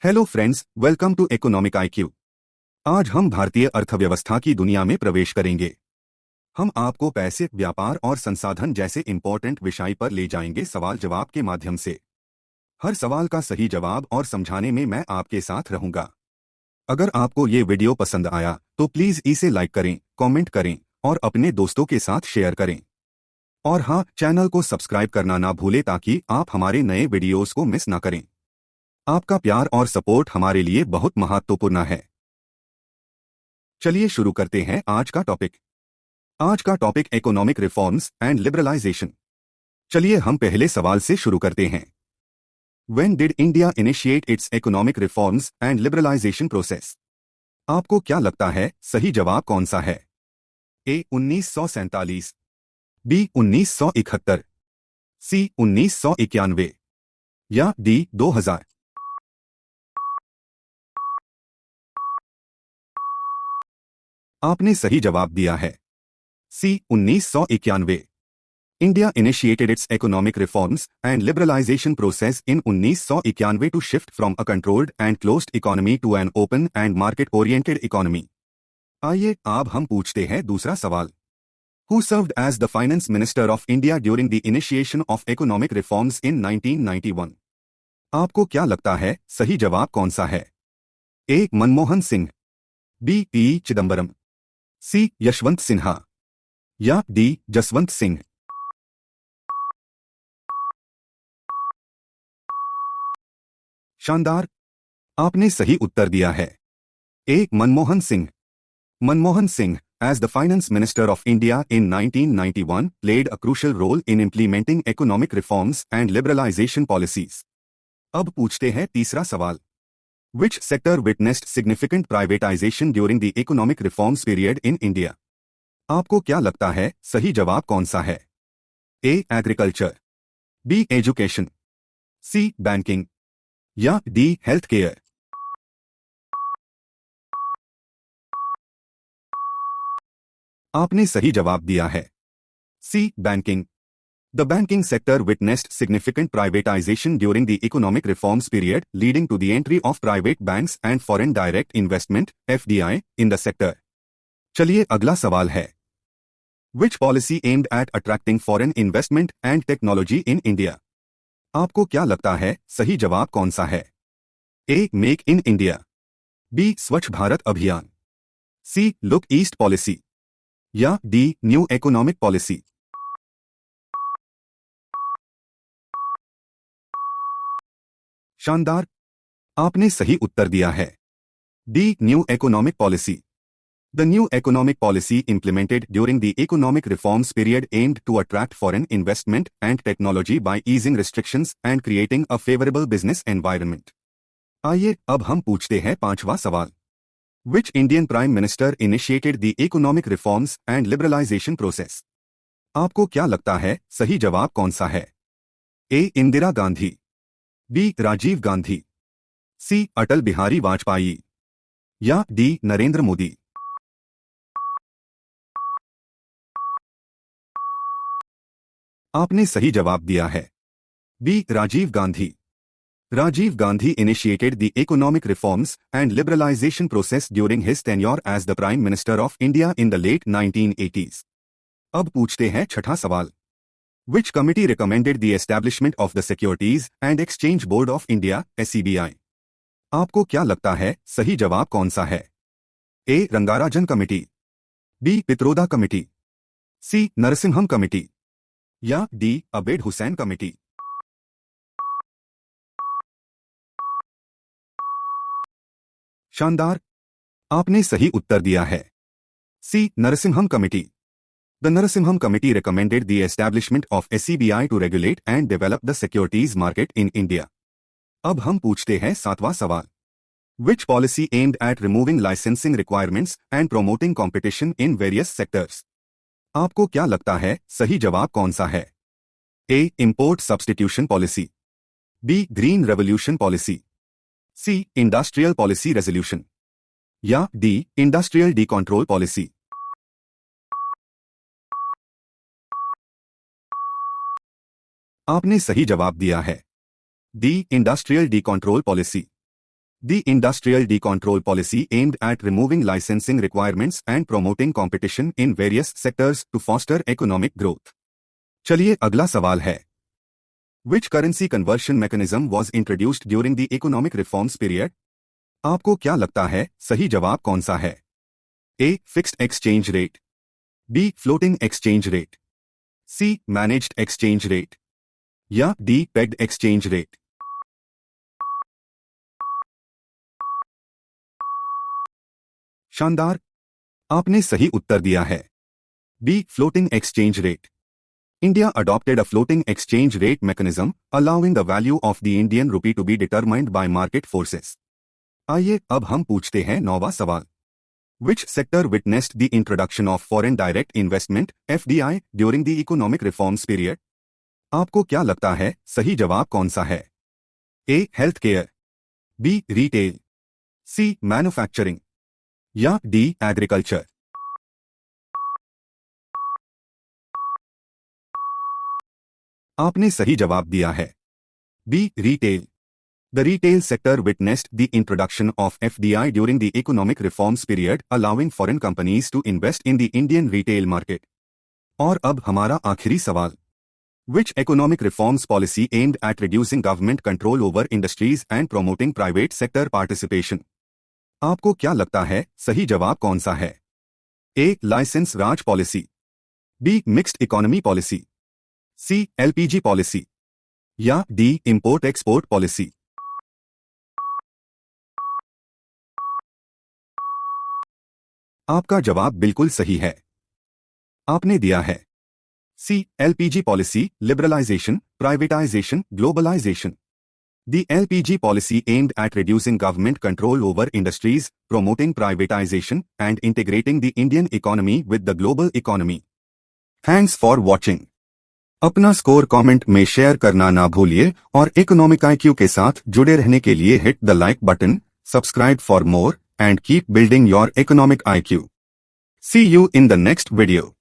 Hello friends, welcome to economic IQ. आज हम भारतीय अर्थव्यवस्था की दुनिया में प्रवेश करेंगे। हम आपको पैसे, व्यापार और संसाधन जैसे इंपॉर्टेंट विषय पर ले जाएंगे सवाल जवाब के माध्यम से। हर सवाल का सही जवाब और समझाने में मैं आपके साथ रहूंगा। अगर आपको ये वीडियो पसंद आया तो प्लीज इसे लाइक करें, कमेंट करें और अपने दोस्तों के साथ शेयर करें। और हाँ, चैनल को सब्सक्राइब करना ना भूलें ताकि आप हमारे नए वीडियोस को मिस ना करें। आपका प्यार और सपोर्ट हमारे लिए बहुत महत्वपूर्ण है। चलिए शुरू करते हैं आज का टॉपिक। आज का topic economic reforms and liberalisation. चलिए हम पहले सवाल से शुरू करते हैं। When did India initiate its economic reforms and liberalization process? आपको क्या लगता है सही जवाब कौन सा है? ए 1947, बी 1971, सी 1991 या डी 2000? आपने सही जवाब दिया है सी 1991। India initiated its economic reforms and liberalization process in 1991 to shift from a controlled and closed economy to an open and market-oriented economy. आइए अब हम पूछते हैं दूसरा सवाल। Who served as the Finance Minister of India during the initiation of economic reforms in 1991? आपको क्या लगता है सही जवाब कौन सा है? ए मनमोहन सिंह, बी पी चिदम्बरम, सी यशवंत सिन्हा या डी जसवंत सिंह? शानदार, आपने सही उत्तर दिया है। ए Manmohan Singh. Manmohan Singh, as the Finance Minister of India in 1991, played a crucial role in implementing economic reforms and liberalization policies. अब पूछते हैं तीसरा सवाल। Which sector witnessed significant privatization during the economic reforms period in India? आपको क्या लगता है सही जवाब कौन सा है? ए एग्रीकल्चर, बी एजुकेशन, सी बैंकिंग या डी हेल्थ केयर? आपने सही जवाब दिया है सी banking. The banking sector witnessed significant privatization during the economic reforms period, leading to the entry of private banks and foreign direct investment (FDI) in the sector. चलिए अगला सवाल है। Which policy aimed at attracting foreign investment and technology in India? आपको क्या लगता है सही जवाब कौन सा है? ए मेक इन इंडिया, बी स्वच्छ भारत अभियान, सी लुक ईस्ट पॉलिसी या डी न्यू इकोनॉमिक पॉलिसी? शानदार, आपने सही उत्तर दिया है D new economic policy. The new economic policy implemented during the economic reforms period aimed to attract foreign investment and technology by easing restrictions and creating a favorable business environment. आइए अब हम पूछते हैं पांचवा सवाल। Which Indian Prime Minister initiated the economic reforms and liberalization process? आपको क्या लगता है सही जवाब कौन सा है? A Indira Gandhi, B Rajiv Gandhi, C Atal Bihari Vajpayee या डी नरेंद्र मोदी? आपने सही जवाब दिया है B Rajiv Gandhi. Rajiv Gandhi initiated the economic reforms and liberalization process during his tenure as the Prime Minister of India in the late 1980s. अब पूछते हैं छठा सवाल। Which committee recommended the establishment of the Securities and Exchange Board of India (SCBI)? आपको क्या लगता है सही जवाब कौन सा है? A Rangarajan committee, B Pitroda committee, C Narasimham committee या डी अबेड हुसैन कमेटी? शानदार, आपने सही उत्तर दिया है C Narasimham committee. The Narasimham Committee recommended the establishment of SCBI to regulate and develop the securities market in India. अब हम पूछते हैं सातवां सवाल। Which policy aimed at removing licensing requirements and promoting competition in various sectors? आपको क्या लगता है सही जवाब कौन सा है? A import substitution policy, B green revolution policy, C industrial policy resolution या डी इंडस्ट्रियल डीकंट्रोल पॉलिसी? आपने सही जवाब दिया है D industrial decontrol policy. The industrial decontrol policy aimed at removing licensing requirements and promoting competition in various sectors to foster economic growth. चलिए अगला सवाल है. Which currency conversion mechanism was introduced during the economic reforms period? आपको क्या लगता है सही जवाब कौन सा है? A. Fixed exchange rate. B. Floating exchange rate. C. Managed exchange rate. या D. Pegged exchange rate. शानदार, आपने सही उत्तर दिया है. B. Floating exchange rate. India adopted a floating exchange rate mechanism, allowing the value of the Indian rupee to be determined by market forces. आइए अब हम पूछते हैं 9वां सवाल. Which sector witnessed the introduction of foreign direct investment (FDI) during the economic reforms period? आपको क्या लगता है सही जवाब कौन सा है? A. Healthcare. B. Retail. C. Manufacturing. या D. Agriculture. आपने सही जवाब दिया है. B. Retail. The retail sector witnessed the introduction of FDI during the economic reforms period, allowing foreign companies to invest in the Indian retail market. और अब हमारा आखिरी सवाल. Which economic reforms policy aimed at reducing government control over industries and promoting private sector participation? आपको क्या लगता है सही जवाब कौन सा है? A. License Raj policy. B. Mixed economy policy. C. LPG policy. या D. Import export policy. आपका जवाब बिल्कुल सही है. आपने दिया है C. LPG policy, liberalization, privatization, globalization. The LPG policy aimed at reducing government control over industries, promoting privatization, and integrating the Indian economy with the global economy. Thanks for watching. अपना score comment में share करना ना भूलिए और economic IQ के साथ जुड़े रहने के लिए hit the like button, subscribe for more, and keep building your economic IQ. See you in the next video.